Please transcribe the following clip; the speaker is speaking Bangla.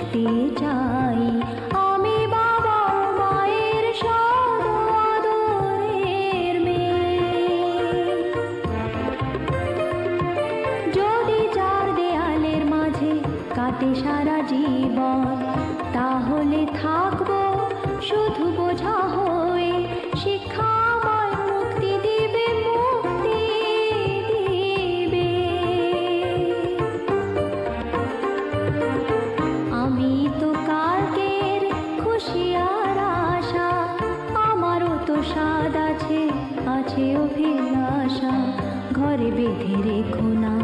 থাকতে চাই। আমি বাবা ও মায়ের সদ আদরের মেয়ে। যদি চার দেয়ালের মাঝে কাটে সারা জীবন, তাহলে থাকবো শুধু বোঝা হয়ে। শিক্ষা আমায় মুক্তি দিবে, মুক্তি দিবে। আমি তো কালকের খুশি আর আশা, আমারও তো স্বাদ আছে, আছে অভিলাষা। ঘরে বেঁধে রেখো না